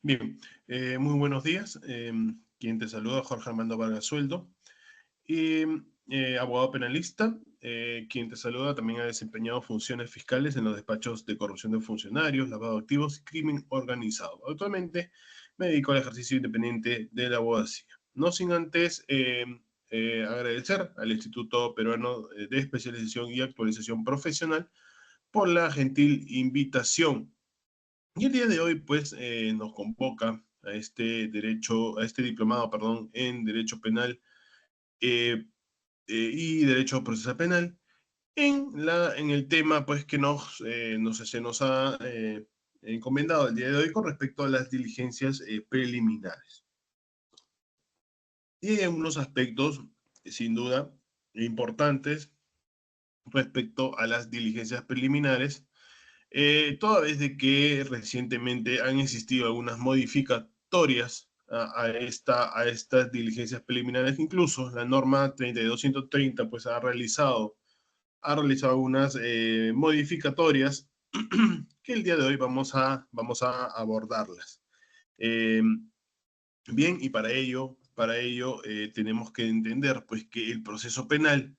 Bien, muy buenos días. Quien te saluda, Jorge Armando Vargas Sueldo, y, abogado penalista. Quien te saluda también ha desempeñado funciones fiscales en los despachos de corrupción de funcionarios, lavado de activos y crimen organizado. Actualmente me dedico al ejercicio independiente de la abogacía. No sin antes agradecer al Instituto Peruano de Especialización y Actualización Profesional por la gentil invitación. Y el día de hoy, pues, nos convoca a a este diplomado, perdón, en Derecho Penal eh, y Derecho Procesal Penal, en el tema, pues, que se nos ha encomendado el día de hoy con respecto a las diligencias preliminares. Y hay unos aspectos, sin duda, importantes respecto a las diligencias preliminares, toda vez de que recientemente han existido algunas modificatorias a estas diligencias preliminares. Incluso la norma 32130 pues ha realizado algunas modificatorias que el día de hoy vamos a abordarlas. Eh, Bien, y para ello tenemos que entender pues que el proceso penal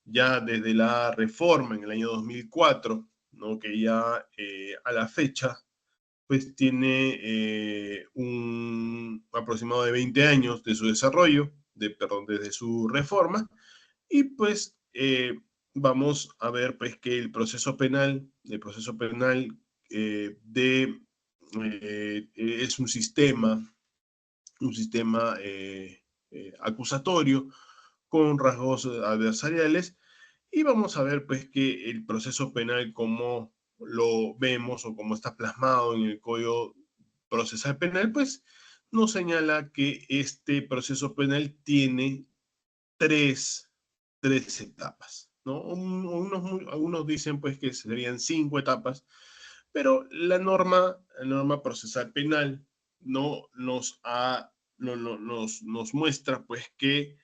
ya desde la reforma en el año 2004, ¿no? Que ya a la fecha, pues tiene un aproximado de 20 años de su desarrollo, perdón, desde su reforma, y pues vamos a ver pues que el proceso penal es un sistema acusatorio con rasgos adversariales. Y vamos a ver pues que el proceso penal como lo vemos o como está plasmado en el Código Procesal Penal, pues nos señala que este proceso penal tiene tres, tres etapas, ¿no? Algunos dicen pues que serían 5 etapas, pero la norma procesal penal no nos, ha, no, no, nos muestra pues que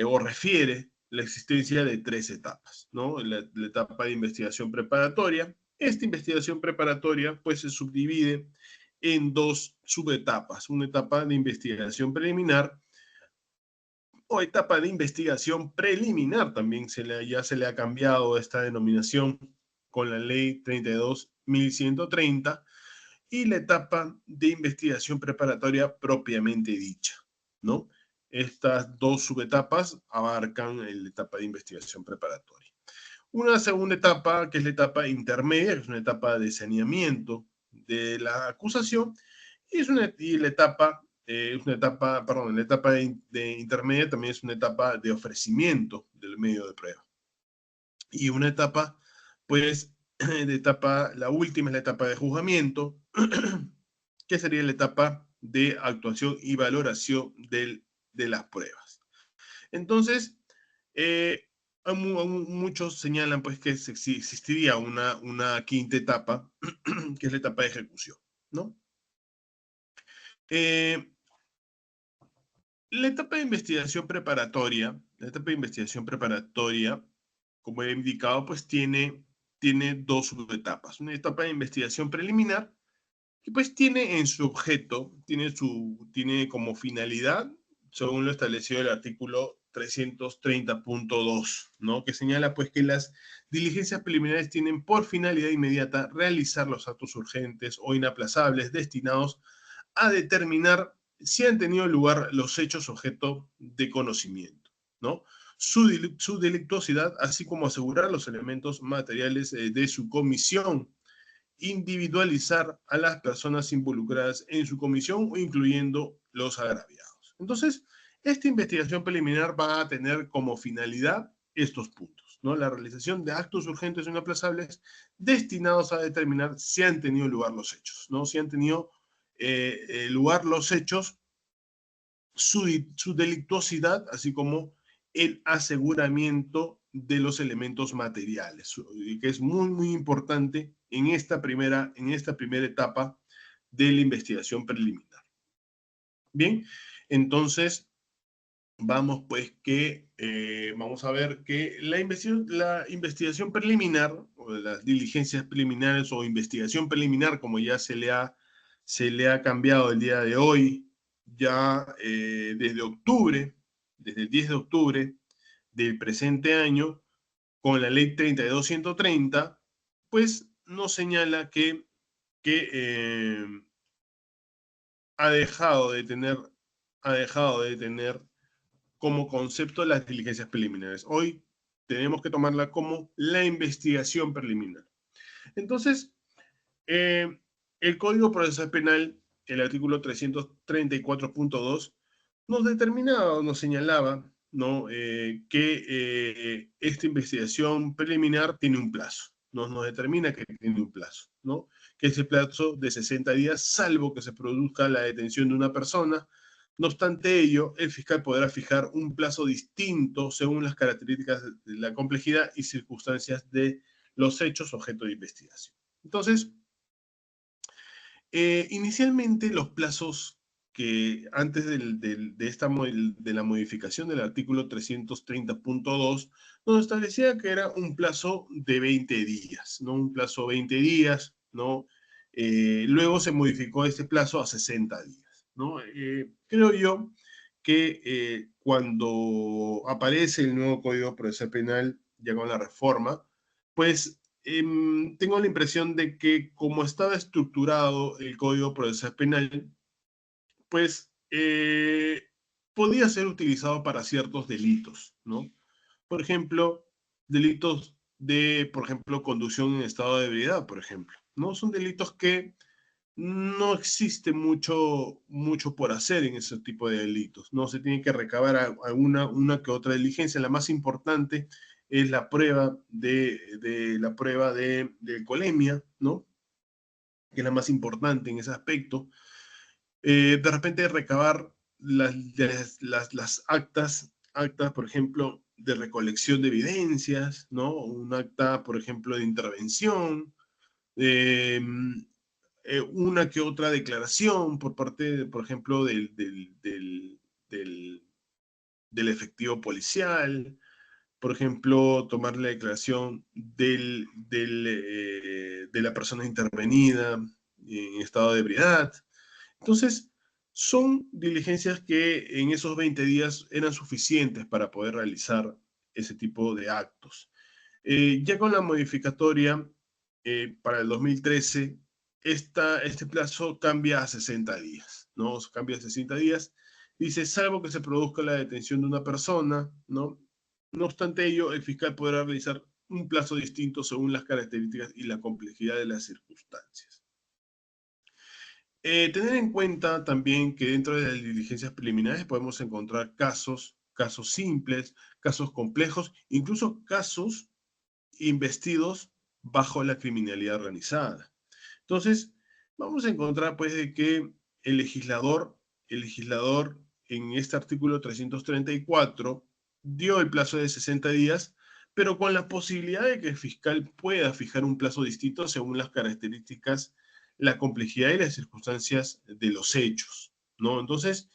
o refiere la existencia de 3 etapas, ¿no? La etapa de investigación preparatoria. Esta investigación preparatoria pues se subdivide en dos subetapas, una etapa de investigación preliminar o etapa de investigación preliminar, también ya se le ha cambiado esta denominación con la ley 32.130, y la etapa de investigación preparatoria propiamente dicha, ¿no? Estas dos subetapas abarcan la etapa de investigación preparatoria. Una segunda etapa, que es la etapa intermedia, que es una etapa de saneamiento de la acusación, y una etapa, perdón, la etapa de intermedia también es una etapa de ofrecimiento del medio de prueba. Y una etapa, pues, la última es la etapa de juzgamiento, que sería la etapa de actuación y valoración de las pruebas. Entonces, eh, muchos señalan pues que existiría una quinta etapa, que es la etapa de ejecución, ¿no? Eh, la etapa de investigación preparatoria, como he indicado, pues tiene dos subetapas. Una etapa de investigación preliminar, que pues tiene en su objeto, tiene como finalidad, según lo establecido el artículo 330.2, ¿no? Que señala pues que las diligencias preliminares tienen por finalidad inmediata realizar los actos urgentes o inaplazables destinados a determinar si han tenido lugar los hechos objeto de conocimiento, ¿no? Su delictuosidad, así como asegurar los elementos materiales de su comisión, individualizar a las personas involucradas en su comisión, incluyendo los agraviados. Entonces, esta investigación preliminar va a tener como finalidad estos puntos, ¿no? La realización de actos urgentes e inaplazables destinados a determinar si han tenido lugar los hechos, ¿no? Si han tenido lugar los hechos, su delictuosidad, así como el aseguramiento de los elementos materiales, que es muy, muy importante en esta primera etapa de la investigación preliminar. Bien, entonces vamos a ver que la investigación preliminar, o las diligencias preliminares o investigación preliminar, como ya se le ha se le ha cambiado el día de hoy, ya desde el 10 de octubre del presente año, con la ley 32130, pues nos señala que ha dejado de tener, ha dejado de tener como concepto las diligencias preliminares. Hoy tenemos que tomarla como la investigación preliminar. Entonces, eh, el Código Procesal Penal, el artículo 334.2, nos determinaba, nos señalaba, ¿no? Que esta investigación preliminar tiene un plazo, ¿no? Nos determina que tiene un plazo, ¿no? Que es el plazo de 60 días, salvo que se produzca la detención de una persona. No obstante ello, el fiscal podrá fijar un plazo distinto según las características de la complejidad y circunstancias de los hechos objeto de investigación. Entonces, inicialmente los plazos que antes de la modificación del artículo 330.2 nos establecía que era un plazo de 20 días, ¿no? Un plazo de 20 días, ¿no? Luego se modificó este plazo a 60 días, ¿no? Creo yo que cuando aparece el nuevo Código Procesal Penal, ya con la reforma, pues tengo la impresión de que como estaba estructurado el Código Procesal Penal, pues podía ser utilizado para ciertos delitos, ¿no? Por ejemplo, delitos de, por ejemplo, conducción en estado de ebriedad, por ejemplo, ¿no? Son delitos que no existe mucho por hacer en ese tipo de delitos. No se tiene que recabar alguna una que otra diligencia. La más importante es la prueba de colemia, ¿no? Que es la más importante en ese aspecto. De repente recabar las actas, por ejemplo, de recolección de evidencias, ¿no? Un acta, por ejemplo, de intervención, eh, una que otra declaración por parte, por ejemplo, del, del efectivo policial, por ejemplo, tomar la declaración de la persona intervenida en estado de ebriedad. Entonces, son diligencias que en esos 20 días eran suficientes para poder realizar ese tipo de actos. Ya con la modificatoria para el 2013, este plazo cambia a 60 días, ¿no? Cambia a 60 días. Dice, salvo que se produzca la detención de una persona, ¿no? No obstante ello, el fiscal podrá realizar un plazo distinto según las características y la complejidad de las circunstancias. Tener en cuenta también que dentro de las diligencias preliminares podemos encontrar casos simples, casos complejos, incluso casos investidos bajo la criminalidad organizada. Entonces, vamos a encontrar pues de que el legislador en este artículo 334 dio el plazo de 60 días, pero con la posibilidad de que el fiscal pueda fijar un plazo distinto según las características, la complejidad y las circunstancias de los hechos, ¿no? Entonces,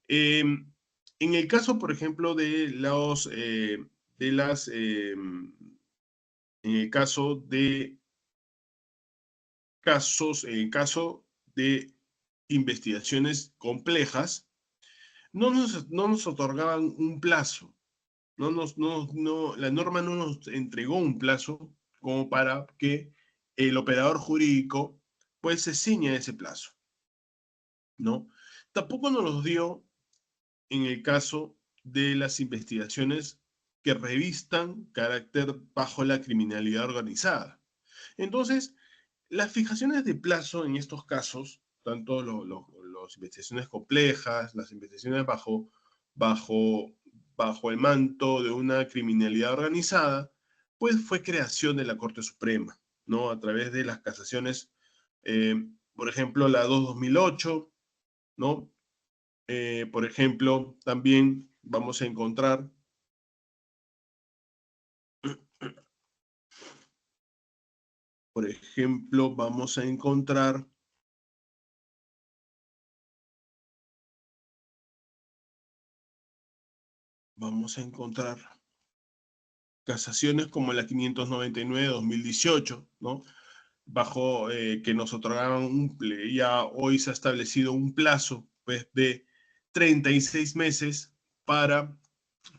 en el caso, por ejemplo, de las en el caso en el caso de investigaciones complejas, no nos otorgaban un plazo, la norma no nos entregó un plazo como para que el operador jurídico pues se ciña a ese plazo, ¿no? Tampoco nos los dio en el caso de las investigaciones que revistan carácter bajo la criminalidad organizada. Entonces, las fijaciones de plazo en estos casos, tanto las investigaciones complejas, las investigaciones bajo, bajo el manto de una criminalidad organizada, pues fue creación de la Corte Suprema, ¿no? A través de las casaciones, por ejemplo, la 2-2008, ¿no? Por ejemplo, también vamos a encontrar, por ejemplo, vamos a encontrar casaciones como la 599-2018, ¿no? que nos otorgaban, ya hoy se ha establecido un plazo pues, de 36 meses para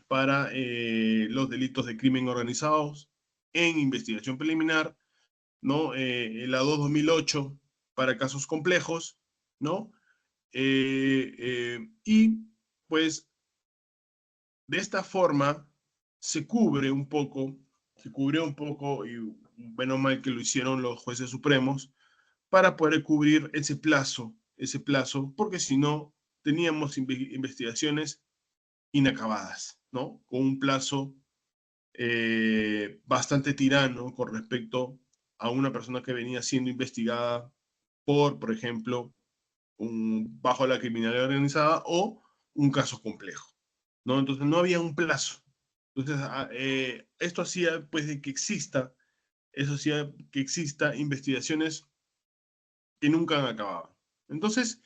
los delitos de crimen organizados en investigación preliminar, ¿no? La 2/2008 para casos complejos, ¿no? Y pues de esta forma se cubre un poco, se cubrió un poco, y bueno mal que lo hicieron los jueces supremos, para poder cubrir ese plazo, porque si no teníamos investigaciones inacabadas, ¿no? Con un plazo bastante tirano con respecto a una persona que venía siendo investigada por ejemplo, bajo la criminalidad organizada o un caso complejo, ¿no? Entonces no había un plazo. Entonces, esto hacía pues de que eso hacía que exista investigaciones que nunca han acabado. Entonces,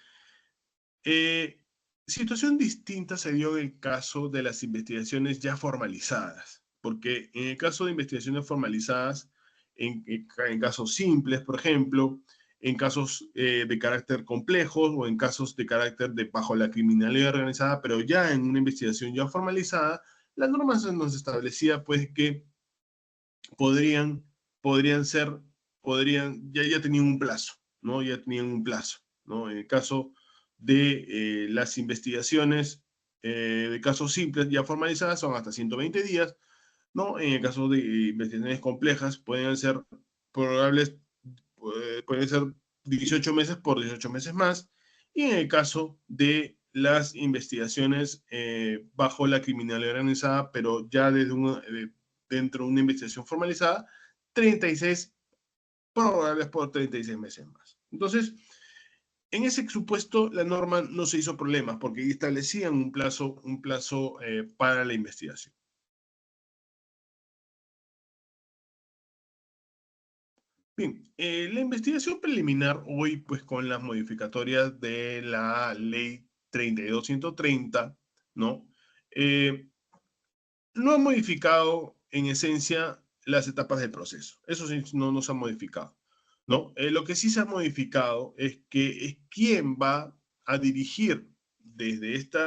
eh, situación distinta se dio en el caso de las investigaciones ya formalizadas, porque en el caso de investigaciones formalizadas, en casos simples, por ejemplo, en casos de carácter complejos o en casos de carácter de bajo la criminalidad organizada, pero ya en una investigación ya formalizada, la norma nos establecía pues que podrían, podrían ser, ya tenían un plazo, ¿no? Ya tenían un plazo, ¿no? En el caso de las investigaciones de casos simples ya formalizadas son hasta 120 días, ¿no? En el caso de investigaciones complejas pueden ser probables, pueden ser 18 meses por 18 meses más, y en el caso de las investigaciones bajo la criminalidad organizada, pero ya dentro de una investigación formalizada, 36 prorrogables por 36 meses más. Entonces, en ese supuesto, la norma no se hizo problemas porque establecían un plazo para la investigación. Bien, la investigación preliminar hoy, pues con las modificatorias de la ley 32.130, ¿no? Eh, no ha modificado en esencia las etapas del proceso. Eso sí, no nos ha modificado, ¿no? Lo que sí se ha modificado es que es quién va a dirigir desde este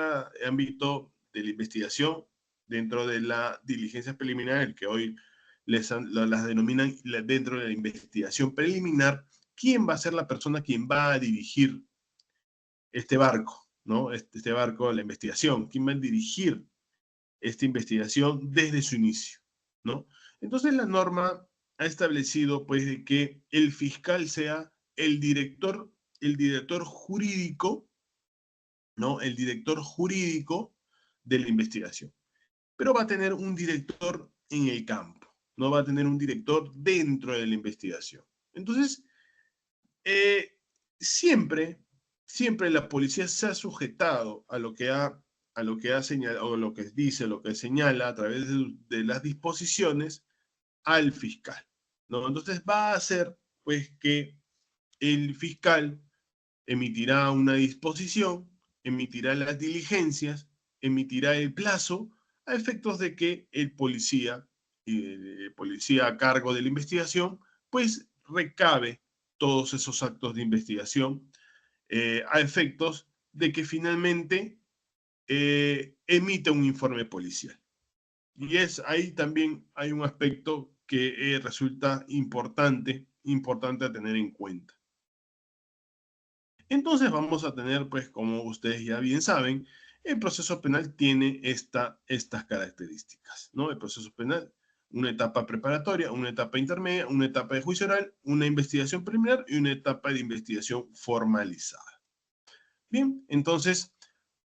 ámbito de la investigación dentro de la diligencia preliminar, que hoy las denominan dentro de la investigación preliminar, quién va a ser la persona quien va a dirigir este barco, ¿no? Este barco de la investigación, quién va a dirigir esta investigación desde su inicio, ¿no? Entonces la norma ha establecido pues de que el fiscal sea el director jurídico, ¿no? El director jurídico de la investigación. Pero va a tener un director en el campo, no va a tener un director dentro de la investigación. Entonces, eh, siempre, siempre la policía se ha sujetado a lo que ha señalado, o lo que dice, lo que señala a través de las disposiciones al fiscal, ¿no? Entonces va a ser, pues, que el fiscal emitirá una disposición, emitirá las diligencias, emitirá el plazo a efectos de que el policía a cargo de la investigación, pues recabe todos esos actos de investigación a efectos de que finalmente emita un informe policial. Y ahí también hay un aspecto que resulta importante a tener en cuenta. Entonces vamos a tener, pues como ustedes ya bien saben, el proceso penal tiene estas características, ¿no? El proceso penal, una etapa preparatoria, una etapa intermedia, una etapa de juicio oral, una investigación preliminar y una etapa de investigación formalizada. Bien, entonces,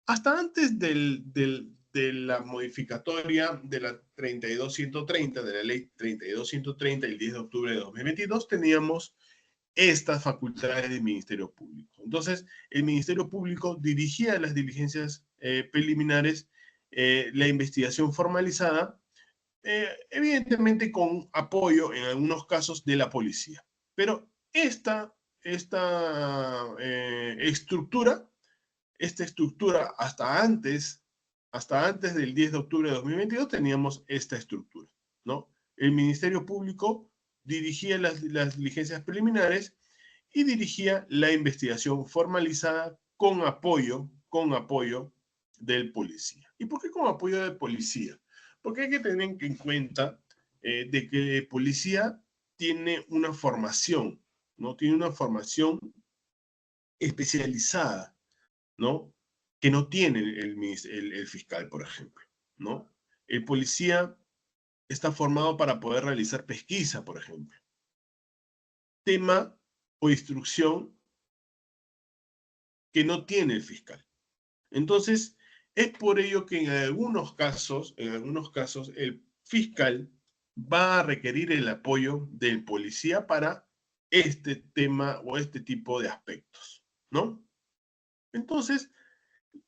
hasta antes de la modificatoria de la 32.130, de la ley 32.130, el 10 de octubre de 2022, teníamos estas facultades del Ministerio Público. Entonces, el Ministerio Público dirigía las diligencias preliminares, la investigación formalizada, evidentemente con apoyo en algunos casos de la policía. Pero estructura, esta estructura hasta antes del 10 de octubre de 2022 teníamos esta estructura, ¿no? El Ministerio Público dirigía las diligencias preliminares y dirigía la investigación formalizada con apoyo del policía. ¿Y por qué con apoyo del policía? Porque hay que tener en cuenta de que el policía tiene una formación, ¿no? Tiene una formación especializada, ¿no? Que no tiene el fiscal, por ejemplo, ¿no? El policía está formado para poder realizar pesquisa, por ejemplo. Tema o instrucción que no tiene el fiscal. Entonces, es por ello que en algunos casos, el fiscal va a requerir el apoyo del policía para este tema o este tipo de aspectos, ¿no? Entonces,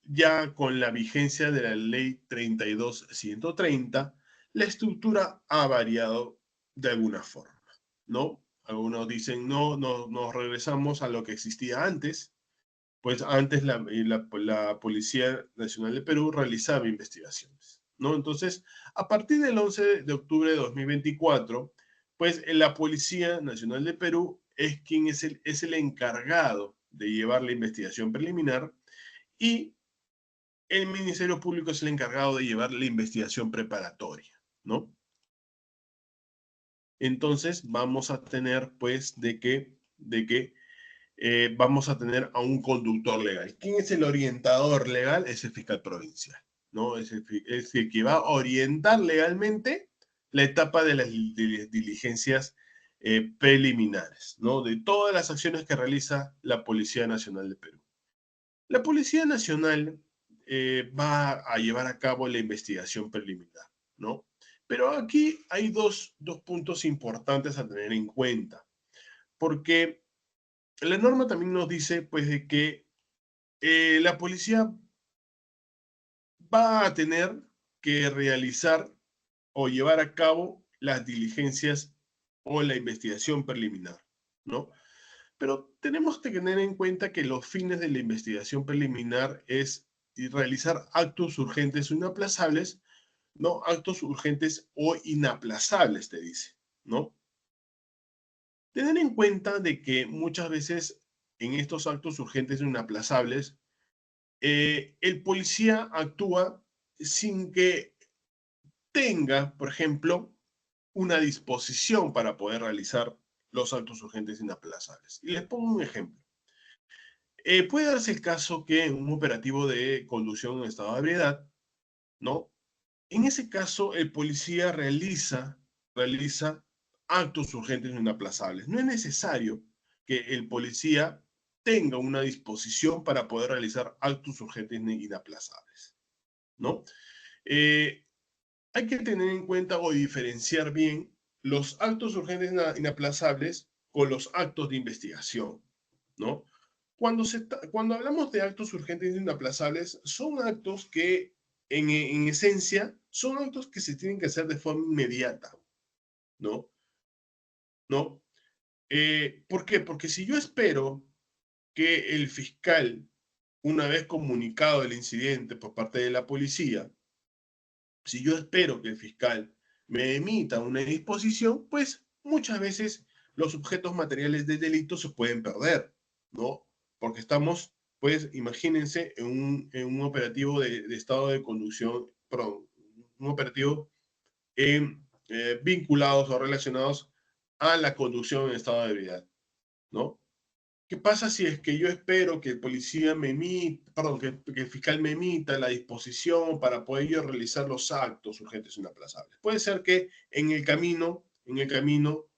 ya con la vigencia de la ley 32.130, la estructura ha variado de alguna forma, ¿no? Algunos dicen, no, no, nos regresamos a lo que existía antes, pues antes la Policía Nacional de Perú realizaba investigaciones, ¿no? Entonces, a partir del 11 de octubre de 2024, pues la Policía Nacional de Perú es quien es el encargado de llevar la investigación preliminar y el Ministerio Público es el encargado de llevar la investigación preparatoria, ¿no? Entonces, vamos a tener, pues, vamos a tener a un conductor legal. ¿Quién es el orientador legal? Es el fiscal provincial, ¿no? Es el que va a orientar legalmente la etapa de las diligencias preliminares, ¿no? De todas las acciones que realiza la Policía Nacional de Perú. La Policía Nacional va a llevar a cabo la investigación preliminar, ¿no? Pero aquí hay dos puntos importantes a tener en cuenta, porque la norma también nos dice, pues, de que la policía va a tener que realizar o llevar a cabo las diligencias o la investigación preliminar, ¿no? Pero tenemos que tener en cuenta que los fines de la investigación preliminar es realizar actos urgentes o inaplazables, ¿no? Actos urgentes o inaplazables, te dice, ¿no? Tener en cuenta de que muchas veces en estos actos urgentes o inaplazables, el policía actúa sin que tenga, por ejemplo, una disposición para poder realizar los actos urgentes inaplazables. Y les pongo un ejemplo. Puede darse el caso que en un operativo de conducción en estado de ebriedad, ¿no? En ese caso, el policía realiza actos urgentes inaplazables. No es necesario que el policía tenga una disposición para poder realizar actos urgentes inaplazables, ¿no? Eh, Hay que tener en cuenta o diferenciar bien los actos urgentes inaplazables con los actos de investigación, ¿no? Cuando hablamos de actos urgentes inaplazables, son actos que en esencia son actos que se tienen que hacer de forma inmediata, ¿no? ¿No? ¿Por qué? Porque si yo espero que el fiscal, una vez comunicado el incidente por parte de la policía, si yo espero que el fiscal me emita una disposición, pues muchas veces los objetos materiales del delito se pueden perder, ¿no? Porque estamos, pues imagínense, en un operativo de estado de conducción, perdón, un operativo vinculados o relacionados a la conducción en estado de ebriedad, ¿no? ¿Qué pasa si es que yo espero que el policía me emita, perdón, que el fiscal me emita la disposición para poder yo realizar los actos urgentes inaplazables? Puede ser que en el camino,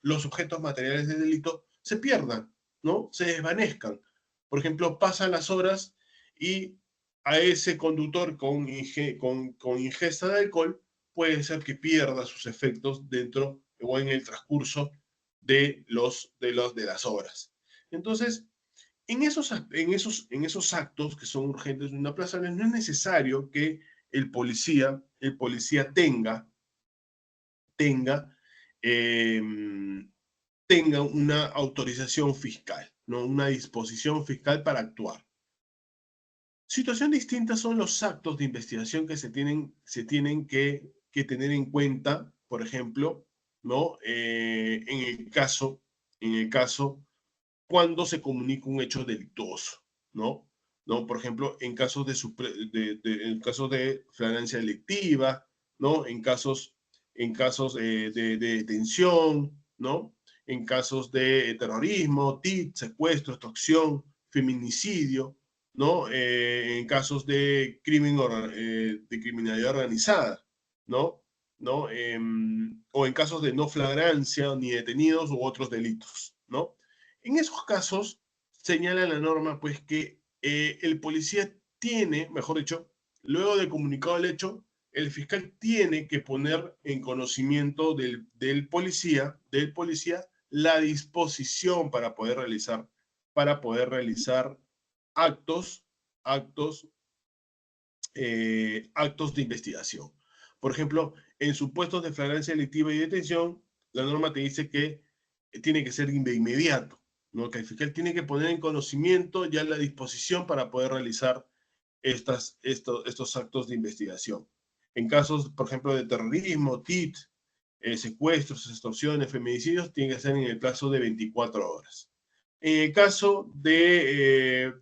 los objetos materiales del delito se pierdan, ¿no? Se desvanezcan. Por ejemplo, pasan las horas y a ese conductor con ingesta de alcohol puede ser que pierda sus efectos dentro o en el transcurso de las horas. Entonces, en esos actos que son urgentes de inaplazables, no es necesario que el policía tenga, eh, tenga una autorización fiscal, ¿no? Una disposición fiscal para actuar. Situación distinta son los actos de investigación que se tienen que tener en cuenta, por ejemplo, ¿no? En el caso cuando se comunica un hecho delictuoso, ¿no? ¿No? Por ejemplo, en casos en casos de flagrancia delictiva, ¿no? En casos de detención, ¿no? En casos de terrorismo, TIC, secuestro, extorsión, feminicidio, ¿no? En casos de de criminalidad organizada, ¿no? ¿No? O en casos de no flagrancia, ni detenidos u otros delitos, ¿no? En esos casos, señala la norma, pues, que el policía tiene, mejor dicho, luego de comunicado el hecho, el fiscal tiene que poner en conocimiento del policía la disposición para poder realizar actos, actos, actos de investigación. Por ejemplo, en supuestos de flagrancia delictiva y detención, la norma te dice que tiene que ser de inmediato, ¿no? Que el fiscal tiene que poner en conocimiento ya la disposición para poder realizar estos actos de investigación. En casos, por ejemplo, de terrorismo, TIT, secuestros, extorsiones, feminicidios, tiene que ser en el plazo de 24 horas. En el caso de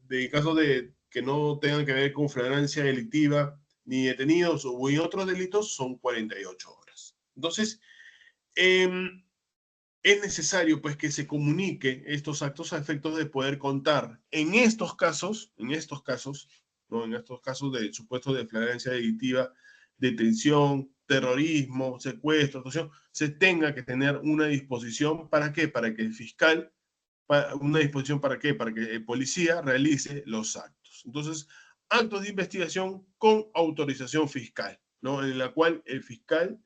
que no tengan que ver con flagrancia delictiva ni detenidos o en otros delitos, son 48 horas. Entonces, eh, es necesario pues que se comunique estos actos a efectos de poder contar ¿no? En estos casos de supuestos de flagrancia delictiva, detención, terrorismo, secuestro, extorsión, se tenga que tener una disposición. ¿Para qué? Para que el fiscal, una disposición para qué? Para que el policía realice los actos. Entonces, actos de investigación con autorización fiscal, ¿no? En la cual el fiscal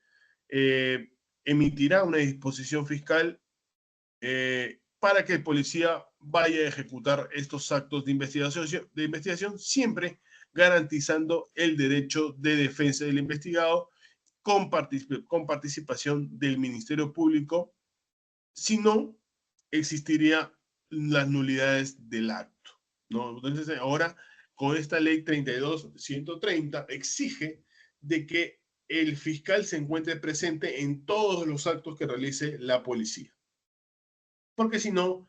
eh, emitirá una disposición fiscal para que el policía vaya a ejecutar estos actos de investigación, siempre garantizando el derecho de defensa del investigado con participación del Ministerio Público. Si no, existirían las nulidades del acto, ¿no? Entonces, ahora, con esta ley 32.130, exige de que el fiscal se encuentre presente en todos los actos que realice la policía, porque si no,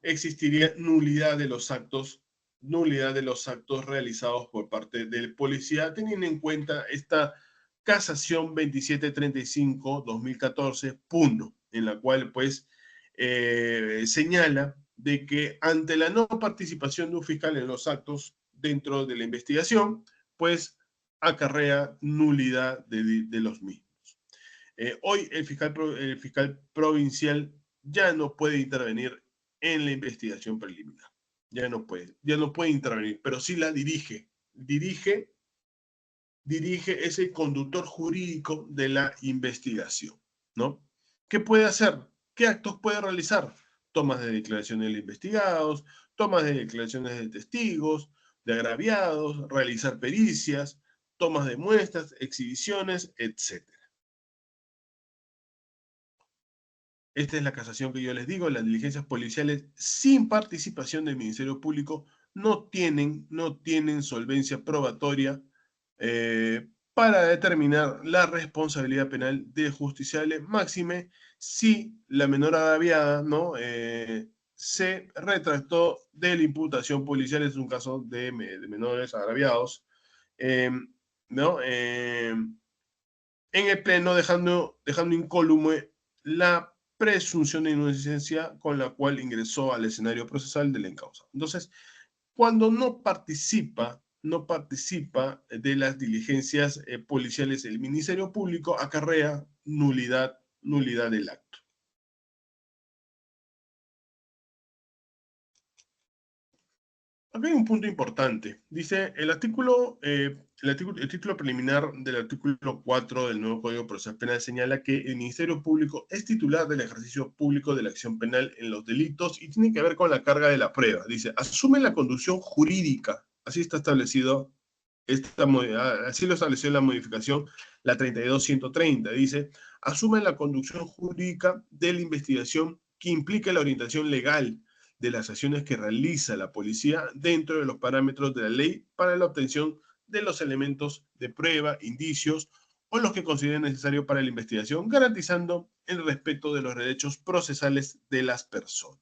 existiría nulidad de los actos realizados por parte del policía, teniendo en cuenta esta casación 2735-2014, punto, en la cual pues señala de que ante la no participación de un fiscal en los actos dentro de la investigación, pues acarrea nulidad de los mismos. Hoy el fiscal provincial ya no puede intervenir en la investigación preliminar. Ya no puede intervenir, pero sí la dirige ese conductor jurídico de la investigación, ¿no? ¿Qué puede hacer? ¿Qué actos puede realizar? Tomas de declaraciones de investigados, tomas de declaraciones de testigos, de agraviados, realizar pericias, tomas de muestras, exhibiciones, etc. Esta es la casación que yo les digo. Las diligencias policiales sin participación del Ministerio Público no tienen solvencia probatoria para determinar la responsabilidad penal del justiciable, máxime si la menor agraviada, ¿no? Se retractó de la imputación policial. Es un caso de menores agraviados, eh, ¿no? En el pleno, dejando incólume la presunción de inocencia con la cual ingresó al escenario procesal del encausado. Entonces, cuando no participa de las diligencias policiales, el Ministerio Público acarrea nulidad del acto. Acá hay un punto importante. Dice, el título preliminar del artículo 4 del nuevo Código Procesal Penal señala que el Ministerio Público es titular del ejercicio público de la acción penal en los delitos y tiene que ver con la carga de la prueba. Dice, asume la conducción jurídica. Así está establecido, así lo estableció la modificación, la 32.130. Dice, asume la conducción jurídica de la investigación que implica la orientación legal de las acciones que realiza la policía dentro de los parámetros de la ley para la obtención de los elementos de prueba, indicios o los que consideren necesario para la investigación, garantizando el respeto de los derechos procesales de las personas.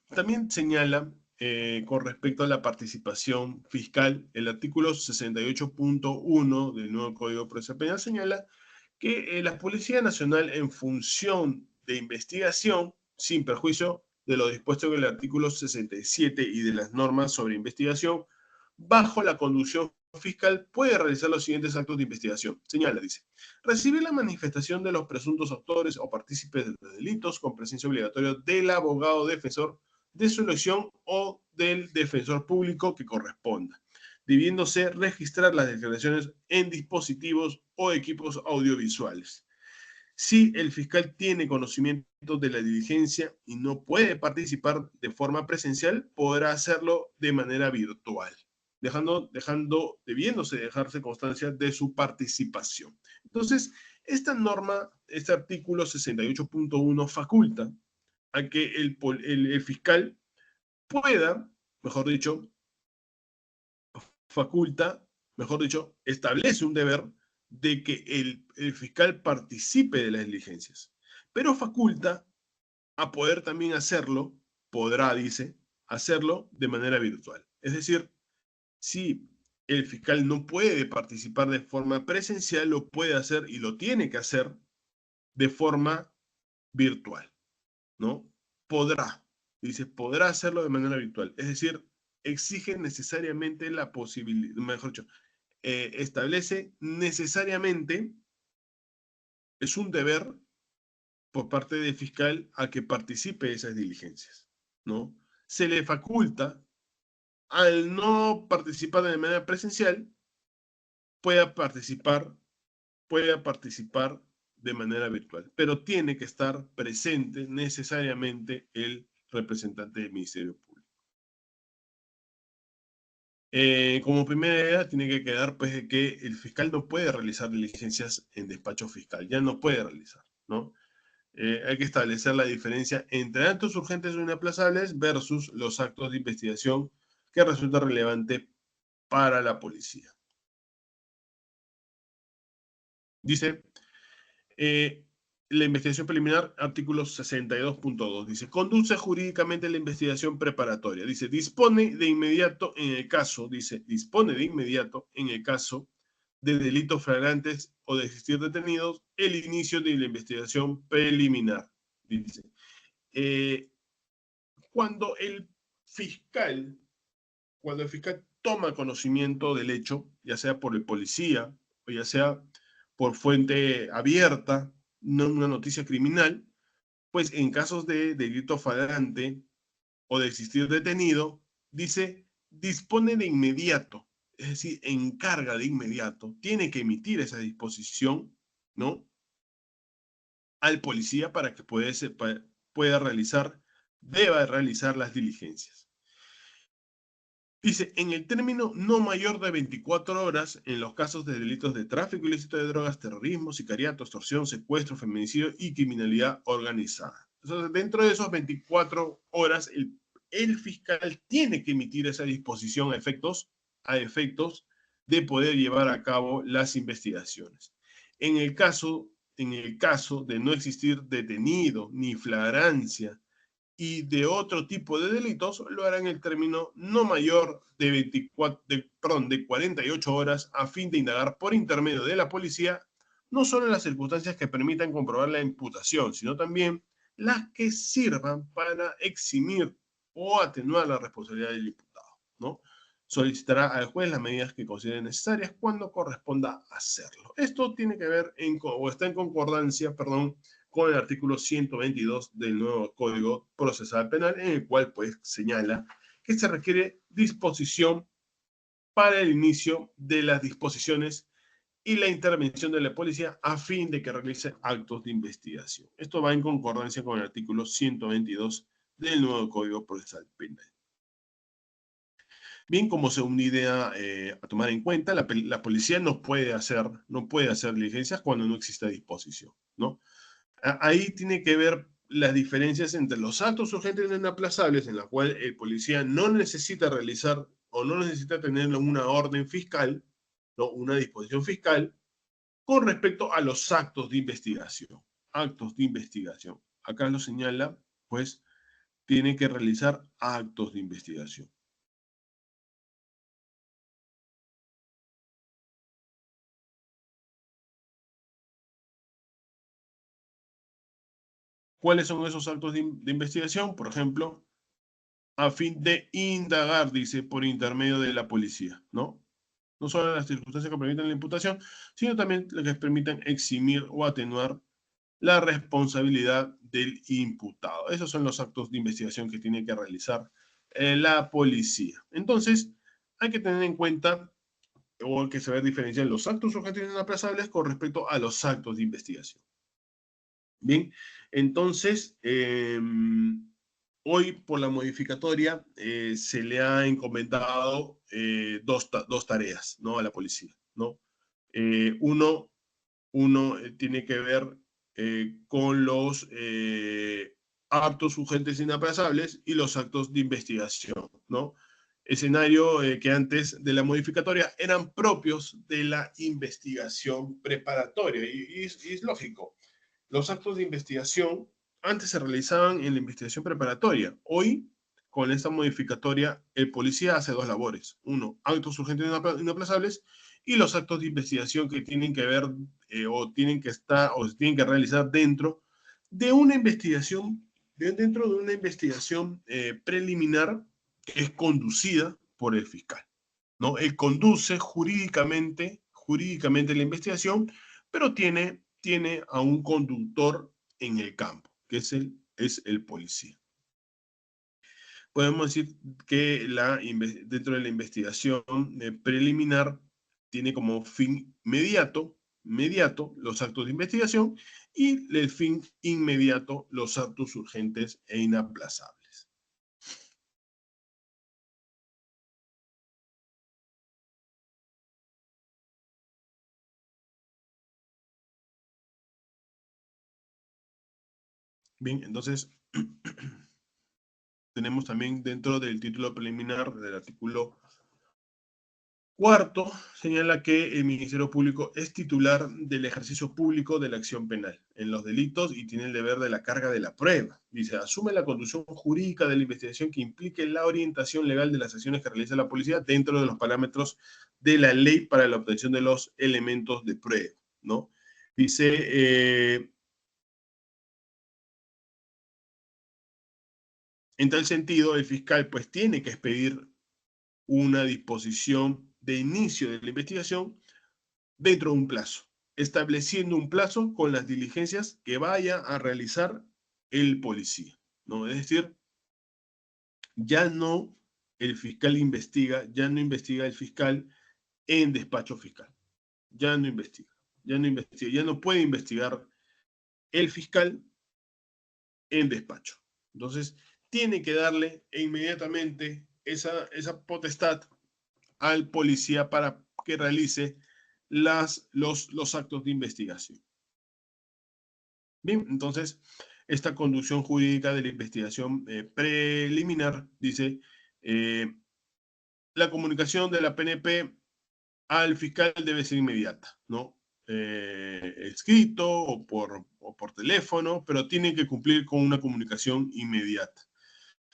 También señala, con respecto a la participación fiscal, el artículo 68.1 del nuevo Código Procesal Penal señala que la Policía Nacional, en función de investigación, sin perjuicio de lo dispuesto en el artículo 67 y de las normas sobre investigación, bajo la conducción fiscal, puede realizar los siguientes actos de investigación. Señala, dice, recibir la manifestación de los presuntos autores o partícipes de los delitos con presencia obligatoria del abogado defensor de su elección o del defensor público que corresponda, debiéndose registrar las declaraciones en dispositivos o equipos audiovisuales. Si el fiscal tiene conocimiento de la diligencia y no puede participar de forma presencial, podrá hacerlo de manera virtual, debiéndose dejarse constancia de su participación. Entonces, esta norma, este artículo 68.1 faculta a que el fiscal pueda, mejor dicho, establece un deber de que el fiscal participe de las diligencias, pero faculta a poder también hacerlo, podrá, dice, hacerlo de manera virtual. Es decir, si el fiscal no puede participar de forma presencial, lo puede hacer y lo tiene que hacer de forma virtual, ¿no? Podrá, dice, podrá hacerlo de manera virtual. Es decir, exige necesariamente la posibilidad, mejor dicho, establece necesariamente, es un deber por parte del fiscal a que participe de esas diligencias, ¿no? Se le faculta, al no participar de manera presencial, pueda participar de manera virtual, pero tiene que estar presente necesariamente el representante del Ministerio Público. Como primera idea, tiene que quedar pues de que el fiscal no puede realizar diligencias en despacho fiscal, ya no puede realizar, ¿no? Hay que establecer la diferencia entre actos urgentes o inaplazables versus los actos de investigación que resulta relevante para la policía. Dice, la investigación preliminar, artículo 62.2, dice, conduce jurídicamente la investigación preparatoria. Dice, dispone de inmediato en el caso de delitos flagrantes o de existir detenidos, el inicio de la investigación preliminar. Dice, cuando el fiscal, toma conocimiento del hecho, ya sea por el policía o ya sea por fuente abierta, no una noticia criminal, pues en casos de delito flagrante o de existir detenido, dice, dispone de inmediato, es decir, encarga de inmediato, tiene que emitir esa disposición, ¿no? Al policía para que deba realizar las diligencias. Dice, en el término no mayor de 24 horas, en los casos de delitos de tráfico ilícito de drogas, terrorismo, sicariato, extorsión, secuestro, feminicidio y criminalidad organizada. Entonces, dentro de esos 24 horas, el fiscal tiene que emitir esa disposición a efectos de poder llevar a cabo las investigaciones. En el caso de no existir detenido ni flagrancia y de otro tipo de delitos, lo hará en el término no mayor de 48 horas a fin de indagar por intermedio de la policía no solo las circunstancias que permitan comprobar la imputación, sino también las que sirvan para eximir o atenuar la responsabilidad del imputado, ¿no? Solicitará al juez las medidas que considere necesarias cuando corresponda hacerlo. Esto tiene que ver o está en concordancia, perdón, con el artículo 122 del nuevo Código Procesal Penal, en el cual pues señala que se requiere disposición para el inicio de las disposiciones y la intervención de la policía a fin de que realice actos de investigación. Esto va en concordancia con el artículo 122 del nuevo Código Procesal Penal. Bien, como segunda idea a tomar en cuenta, la policía no puede hacer diligencias cuando no existe disposición, ¿no? Ahí tiene que ver las diferencias entre los actos urgentes e inaplazables, en la cual el policía no necesita realizar o no necesita tener una orden fiscal, ¿no? Una disposición fiscal con respecto a los actos de investigación. Actos de investigación. Acá lo señala, pues, tiene que realizar actos de investigación. ¿Cuáles son esos actos de investigación? Por ejemplo, a fin de indagar, dice, por intermedio de la policía, ¿no? No solo las circunstancias que permiten la imputación, sino también las que permitan eximir o atenuar la responsabilidad del imputado. Esos son los actos de investigación que tiene que realizar la policía. Entonces, hay que tener en cuenta o hay que saber diferenciar los actos urgentes inaplazables con respecto a los actos de investigación. Bien, entonces, hoy por la modificatoria se le ha encomendado dos tareas, ¿no? A la policía, ¿no? Uno tiene que ver con los actos urgentes inaplazables y los actos de investigación, ¿no? Escenario que antes de la modificatoria eran propios de la investigación preparatoria. Y es lógico, los actos de investigación antes se realizaban en la investigación preparatoria. Hoy, con esta modificatoria, el policía hace dos labores. Uno, actos urgentes inaplazables y los actos de investigación que tienen que ver o tienen que estar o se tienen que realizar dentro de una investigación, dentro de una investigación preliminar que es conducida por el fiscal, ¿no? Él conduce jurídicamente la investigación, pero tiene a un conductor en el campo, que es el policía. Podemos decir que dentro de la investigación preliminar tiene como fin mediato los actos de investigación y el fin inmediato los actos urgentes e inaplazables. Bien, entonces tenemos también dentro del título preliminar del artículo cuarto, señala que el Ministerio Público es titular del ejercicio público de la acción penal en los delitos y tiene el deber de la carga de la prueba. Dice, asume la conducción jurídica de la investigación que implique la orientación legal de las acciones que realiza la policía dentro de los parámetros de la ley para la obtención de los elementos de prueba, ¿no? Dice, en tal sentido, el fiscal pues tiene que expedir una disposición de inicio de la investigación dentro de un plazo, estableciendo un plazo con las diligencias que vaya a realizar el policía, ¿no? Es decir, ya no el fiscal investiga, ya no investiga el fiscal en despacho fiscal, ya no investiga, ya no puede investigar el fiscal en despacho. Entonces, tiene que darle inmediatamente esa potestad al policía para que realice los actos de investigación. Bien, entonces, esta conducción jurídica de la investigación preliminar dice, la comunicación de la PNP al fiscal debe ser inmediata, ¿no? Escrito o por teléfono, pero tiene que cumplir con una comunicación inmediata.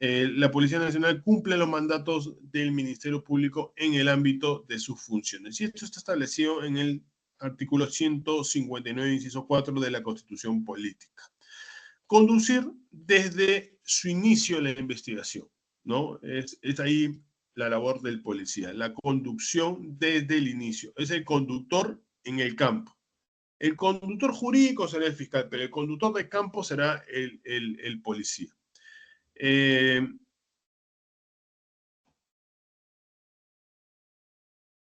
La Policía Nacional cumple los mandatos del Ministerio Público en el ámbito de sus funciones. Y esto está establecido en el artículo 159, inciso 4 de la Constitución Política. Conducir desde su inicio la investigación, ¿no? Es ahí la labor del policía, la conducción desde el inicio. Es el conductor en el campo. El conductor jurídico será el fiscal, pero el conductor de campo será el policía.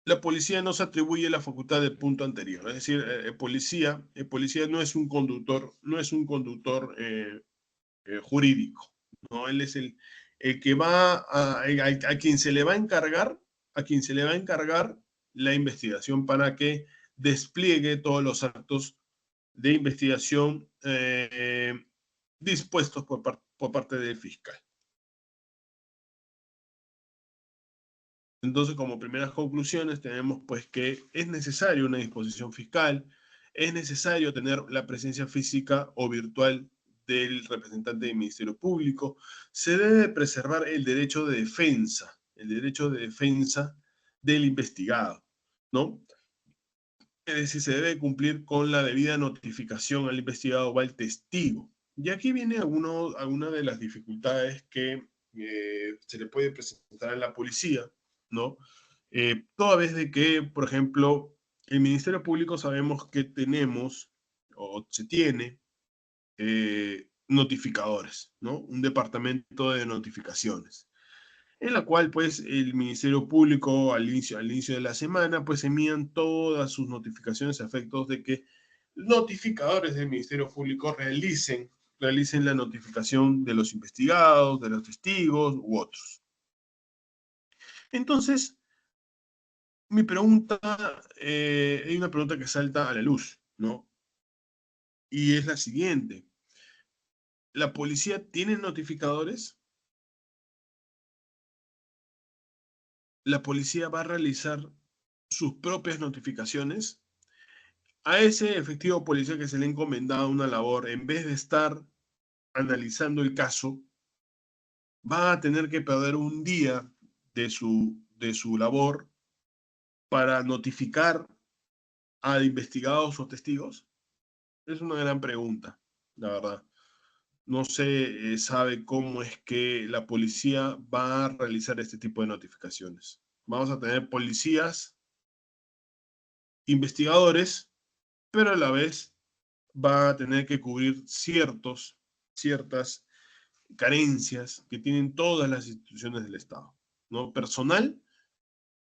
La policía no se atribuye la facultad del punto anterior, es decir, el policía no es un conductor, no es un conductor jurídico, ¿no? Él es el que va a quien se le va a encargar, a quien se le va a encargar la investigación para que despliegue todos los actos de investigación dispuestos por, por parte del fiscal. Entonces, como primeras conclusiones, tenemos pues que es necesario una disposición fiscal, es necesario tener la presencia física o virtual del representante del Ministerio Público, se debe preservar el derecho de defensa del investigado, ¿no? Es decir, se debe cumplir con la debida notificación al investigado o al testigo. Y aquí viene alguna de las dificultades que se le puede presentar a la policía, ¿no? Toda vez de que, por ejemplo, el Ministerio Público sabemos que tenemos o se tiene notificadores, ¿no? Un departamento de notificaciones en la cual pues el Ministerio Público al inicio de la semana pues envían todas sus notificaciones a efectos de que notificadores del Ministerio Público realicen la notificación de los investigados, de los testigos u otros. Entonces, mi pregunta, hay una pregunta que salta a la luz, ¿no? Y es la siguiente. ¿La policía tiene notificadores? ¿La policía va a realizar sus propias notificaciones? A ese efectivo policía que se le ha encomendado una labor, en vez de estar analizando el caso, va a tener que perder un día de su labor para notificar a investigados o testigos. Es una gran pregunta, la verdad. No se sabe cómo es que la policía va a realizar este tipo de notificaciones. Vamos a tener policías, investigadores, pero a la vez va a tener que cubrir ciertas carencias que tienen todas las instituciones del Estado, ¿no? Personal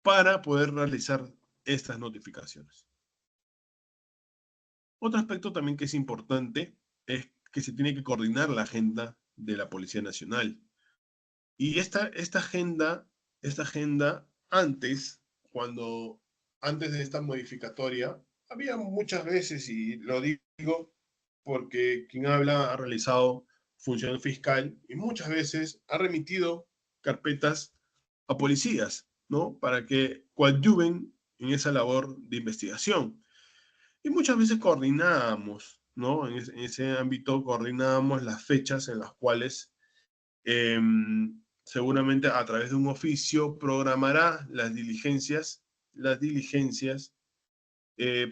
para poder realizar estas notificaciones. Otro aspecto también que es importante es que se tiene que coordinar la agenda de la Policía Nacional. Y esta agenda cuando antes de esta modificatoria, había muchas veces, y lo digo porque quien habla ha realizado función fiscal y muchas veces ha remitido carpetas a policías, ¿no? Para que coadyuven en esa labor de investigación. Y muchas veces coordinábamos, ¿no? En ese ámbito coordinábamos las fechas en las cuales eh, seguramente a través de un oficio programará las diligencias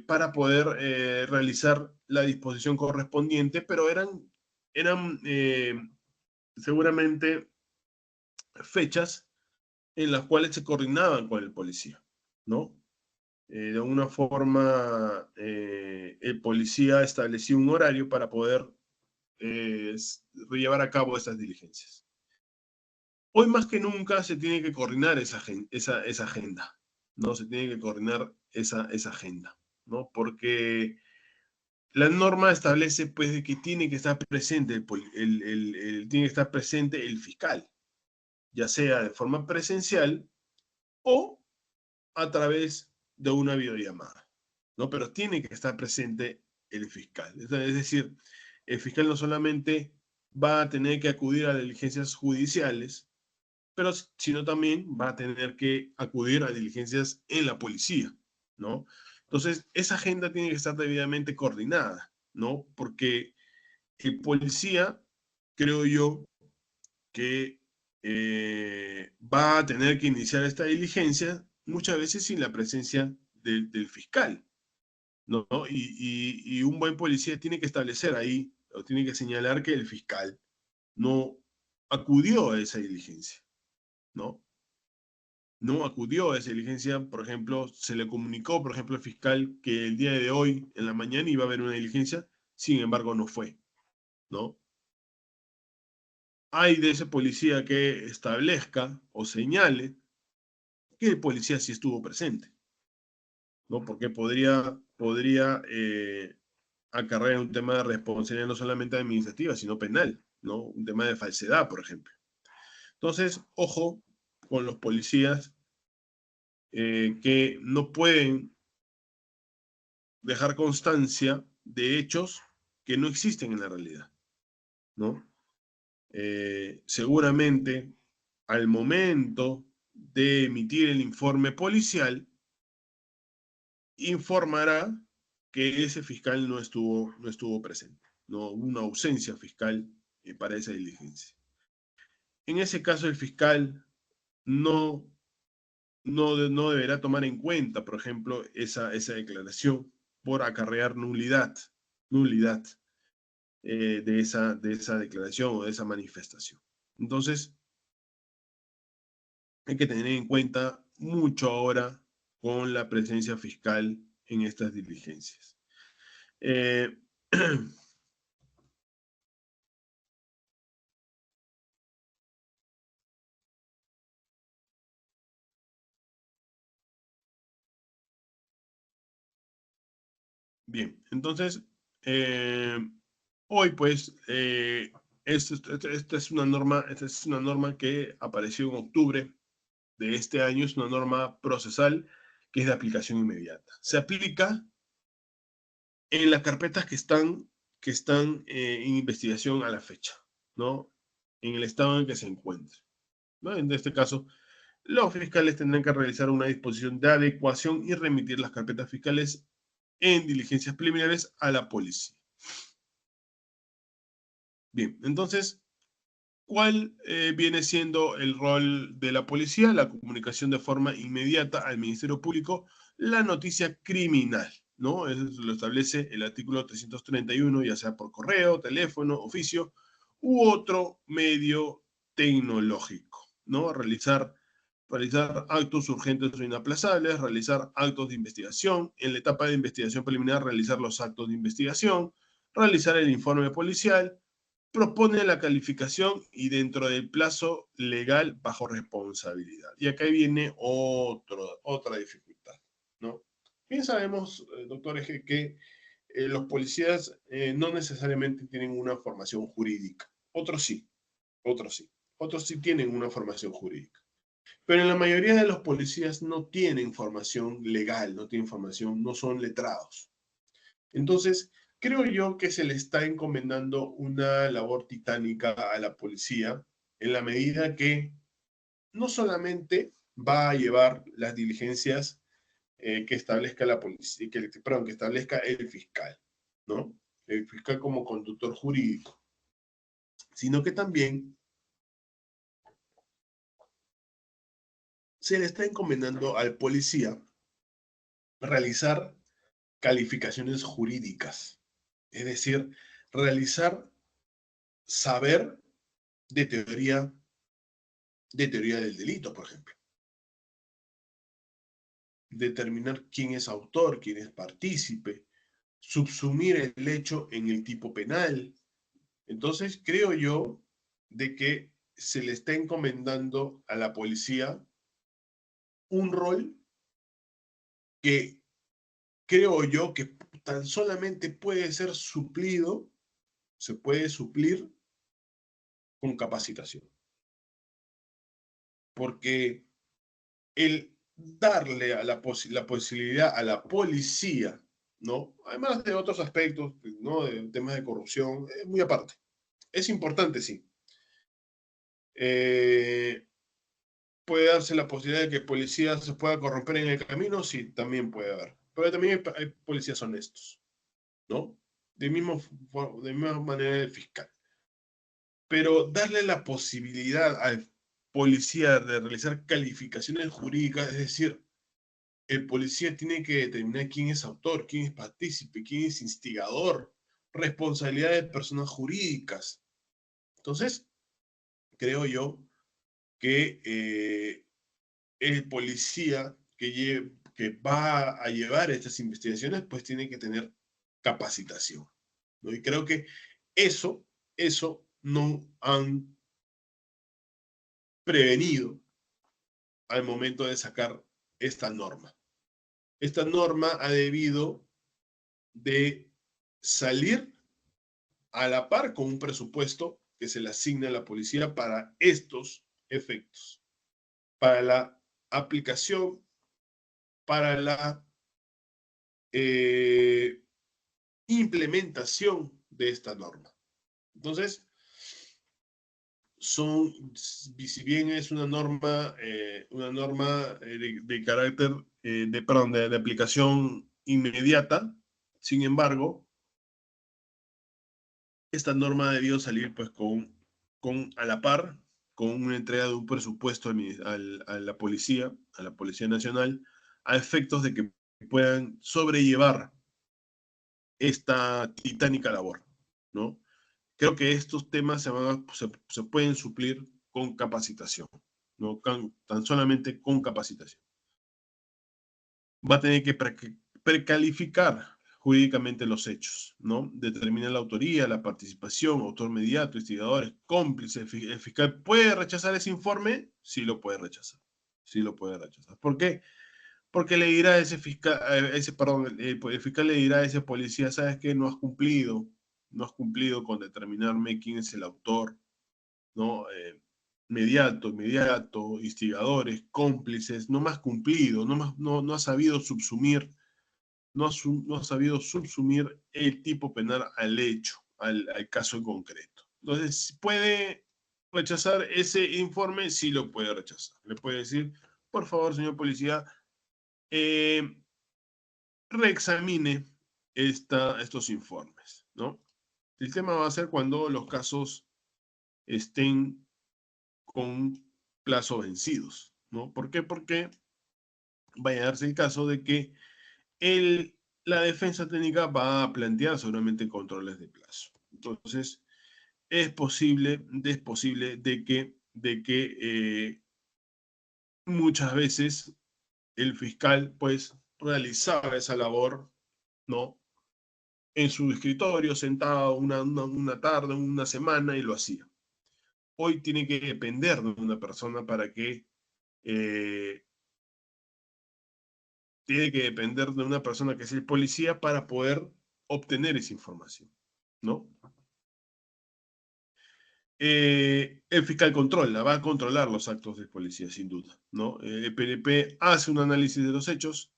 para poder realizar la disposición correspondiente, pero eran seguramente fechas en las cuales se coordinaban con el policía, ¿no? De alguna forma, el policía establecía un horario para poder llevar a cabo esas diligencias. Hoy más que nunca se tiene que coordinar esa agenda, ¿no? Se tiene que coordinar esa agenda, ¿no? Porque la norma establece pues de que tiene que estar presente tiene que estar presente el fiscal, ya sea de forma presencial o a través de una videollamada, ¿no? Pero tiene que estar presente el fiscal. Es decir, el fiscal no solamente va a tener que acudir a diligencias judiciales, pero sino también va a tener que acudir a diligencias en la policía, ¿no? Entonces, esa agenda tiene que estar debidamente coordinada, ¿no? Porque el policía, creo yo, que va a tener que iniciar esta diligencia muchas veces sin la presencia del fiscal, ¿no? Y un buen policía tiene que establecer ahí, o tiene que señalar que el fiscal no acudió a esa diligencia, ¿no? No acudió a esa diligencia, por ejemplo, se le comunicó, por ejemplo, al fiscal que el día de hoy, en la mañana, iba a haber una diligencia, sin embargo, no fue, ¿no? Hay de ese policía que establezca o señale que el policía sí estuvo presente, ¿no? Porque podría acarrear un tema de responsabilidad no solamente administrativa, sino penal, ¿no? Un tema de falsedad, por ejemplo. Entonces, ojo con los policías que no pueden dejar constancia de hechos que no existen en la realidad, ¿no? Seguramente al momento de emitir el informe policial, informará que ese fiscal no estuvo presente. No hubo una ausencia fiscal para esa diligencia. En ese caso, el fiscal no, no deberá tomar en cuenta, por ejemplo, esa declaración por acarrear nulidad de esa declaración o de esa manifestación. Entonces, hay que tener en cuenta mucho ahora con la presencia fiscal en estas diligencias. Eh, Bien, entonces, hoy pues, esta es una norma que apareció en octubre de este año, es una norma procesal que es de aplicación inmediata. Se aplica en las carpetas que están en investigación a la fecha, ¿no? En el estado en que se encuentre, ¿no? En este caso, los fiscales tendrán que realizar una disposición de adecuación y remitir las carpetas fiscales en diligencias preliminares a la policía. Bien, entonces, ¿cuál viene siendo el rol de la policía? La comunicación de forma inmediata al Ministerio Público, la noticia criminal, ¿no? Eso lo establece el artículo 331, ya sea por correo, teléfono, oficio u otro medio tecnológico, ¿no? Realizar actos urgentes o inaplazables, realizar actos de investigación, en la etapa de investigación preliminar realizar los actos de investigación, realizar el informe policial, propone la calificación y dentro del plazo legal bajo responsabilidad. Y acá viene otra dificultad, ¿no? Bien sabemos, doctor Eje, que los policías no necesariamente tienen una formación jurídica. Otros sí, otros sí. Otros sí tienen una formación jurídica. Pero en la mayoría de los policías no tienen formación legal, no tienen formación, no son letrados. Entonces, creo yo que se le está encomendando una labor titánica a la policía en la medida que no solamente va a llevar las diligencias que establezca la policía, perdón, que establezca el fiscal, ¿no? El fiscal como conductor jurídico, sino que también se le está encomendando al policía realizar calificaciones jurídicas, es decir, realizar saber de teoría del delito, por ejemplo. Determinar quién es autor, quién es partícipe, subsumir el hecho en el tipo penal. Entonces, creo yo de que se le está encomendando a la policía un rol que creo yo que tan solamente puede ser suplido, se puede suplir con capacitación. Porque el darle a la posibilidad a la policía, ¿no? Además de otros aspectos, ¿no? De temas de corrupción, es muy aparte. Es importante, sí. Eh, ¿Puede darse la posibilidad de que policías se pueda corromper en el camino? Sí, también puede haber. Pero también hay policías honestos, ¿no? De misma manera el fiscal. Pero darle la posibilidad al policía de realizar calificaciones jurídicas, es decir, el policía tiene que determinar quién es autor, quién es partícipe, quién es instigador, responsabilidad de personas jurídicas. Entonces, creo yo que el policía que va a llevar estas investigaciones, pues tiene que tener capacitación, ¿no? Y creo que eso no han prevenido al momento de sacar esta norma. Esta norma ha debido de salir a la par con un presupuesto que se le asigna a la policía para estos efectos, para la aplicación, para la eh, implementación de esta norma. Entonces, si bien es una norma de carácter, perdón, de aplicación inmediata, sin embargo, esta norma debió salir pues a la par, con una entrega de un presupuesto a la Policía Nacional, a efectos de que puedan sobrellevar esta titánica labor, ¿no? Creo que estos temas se pueden suplir con capacitación, ¿no? Tan solamente con capacitación. Va a tener que precalificar jurídicamente los hechos, ¿no? Determinar la autoría, la participación, autor inmediato, instigadores, cómplices. El fiscal puede rechazar ese informe, sí lo puede rechazar, sí lo puede rechazar. ¿Por qué? Porque le dirá a ese fiscal, perdón, el fiscal le dirá a ese policía, ¿sabes qué? No has cumplido con determinarme quién es el autor, ¿no? Inmediato, instigadores, cómplices, no me has cumplido, no has sabido subsumir, no has sabido subsumir el tipo penal al hecho, al caso en concreto. Entonces, ¿puede rechazar ese informe? Sí lo puede rechazar. Le puede decir, por favor, señor policía, eh, reexamine estos informes, ¿no? El tema va a ser cuando los casos estén con plazo vencidos, ¿no? ¿Por qué? Porque vaya a darse el caso de que la defensa técnica va a plantear seguramente controles de plazo. Entonces, es posible de que muchas veces el fiscal, pues, realizaba esa labor, ¿no? En su escritorio, sentado una tarde, una semana, y lo hacía. Hoy tiene que depender de una persona para que eh, tiene que depender de una persona que es el policía para poder obtener esa información, ¿no? El fiscal controla, va a controlar los actos del policía, sin duda, ¿no? El PNP hace un análisis de los hechos,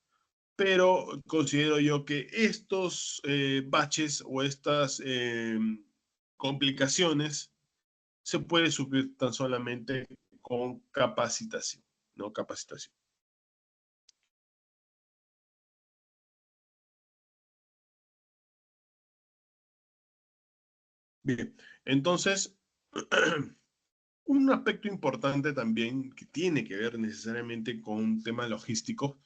pero considero yo que estos baches o estas complicaciones se puede suplir tan solamente con capacitación, ¿no? Capacitación. Bien, entonces, un aspecto importante también que tiene que ver necesariamente con un tema logístico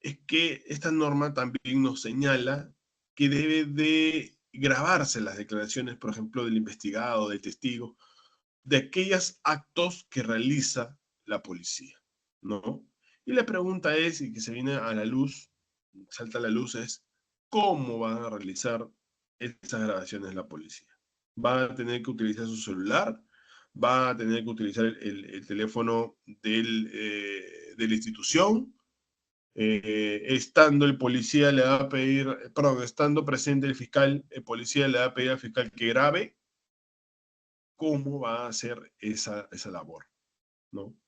es que esta norma también nos señala que debe de grabarse las declaraciones, por ejemplo, del investigado, del testigo, de aquellos actos que realiza la policía, ¿no? Y la pregunta es, y que se viene a la luz, salta a la luz, es cómo van a realizar esas grabaciones la policía. ¿Va a tener que utilizar su celular? ¿Va a tener que utilizar el teléfono de la institución? Estando el policía le va a pedir, perdón, estando presente el fiscal, el policía le va a pedir al fiscal que grabe cómo va a hacer esa labor, ¿no?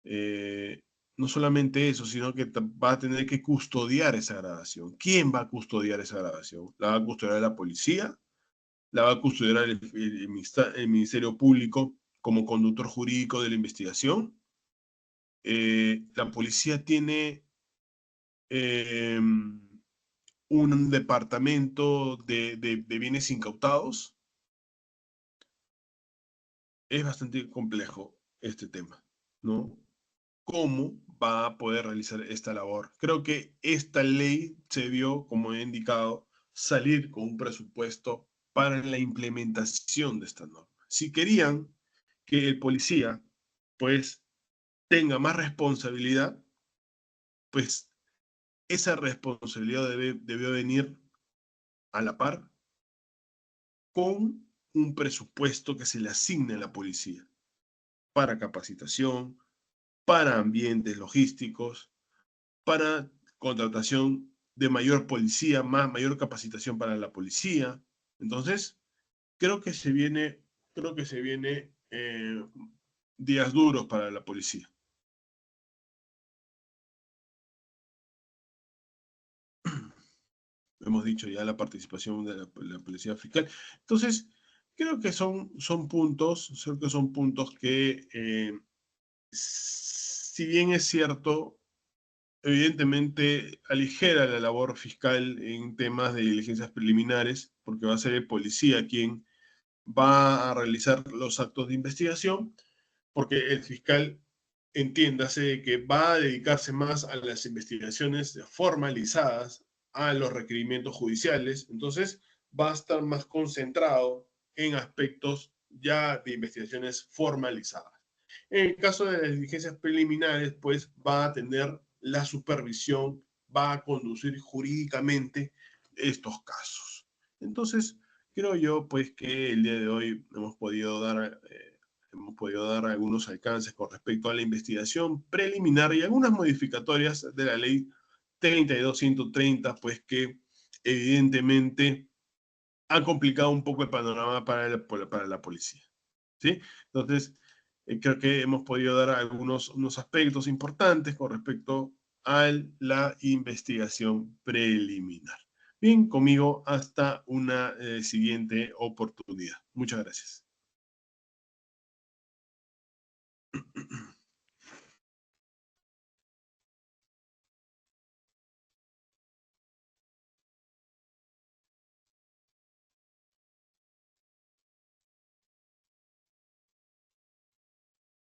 Eh, no solamente eso, sino que va a tener que custodiar esa grabación. ¿Quién va a custodiar esa grabación? ¿La va a custodiar la policía? ¿La va a custodiar el Ministerio Público como conductor jurídico de la investigación? La policía tiene eh, un departamento de bienes incautados. Es bastante complejo este tema, ¿no? ¿Cómo va a poder realizar esta labor? Creo que esta ley se vio, como he indicado, salir con un presupuesto para la implementación de esta norma. Si querían que el policía, pues, tenga más responsabilidad, pues esa responsabilidad debió venir a la par con un presupuesto que se le asigne a la policía para capacitación, para ambientes logísticos, para contratación de mayor policía, mayor capacitación para la policía. Entonces, creo que se viene días duros para la policía. Hemos dicho ya la participación de la policía fiscal. Entonces, creo que son puntos que, si bien es cierto, evidentemente aligera la labor fiscal en temas de diligencias preliminares, porque va a ser el policía quien va a realizar los actos de investigación, porque el fiscal, entiéndase, que va a dedicarse más a las investigaciones formalizadas, a los requerimientos judiciales, entonces va a estar más concentrado en aspectos ya de investigaciones formalizadas. En el caso de las diligencias preliminares, pues va a tener la supervisión, va a conducir jurídicamente estos casos. Entonces, creo yo, pues, que el día de hoy hemos podido dar algunos alcances con respecto a la investigación preliminar y algunas modificatorias de la ley 32.130, pues que evidentemente ha complicado un poco el panorama para la policía. ¿Sí? Entonces, creo que hemos podido dar unos aspectos importantes con respecto a la investigación preliminar. Bien, conmigo hasta una siguiente oportunidad. Muchas gracias.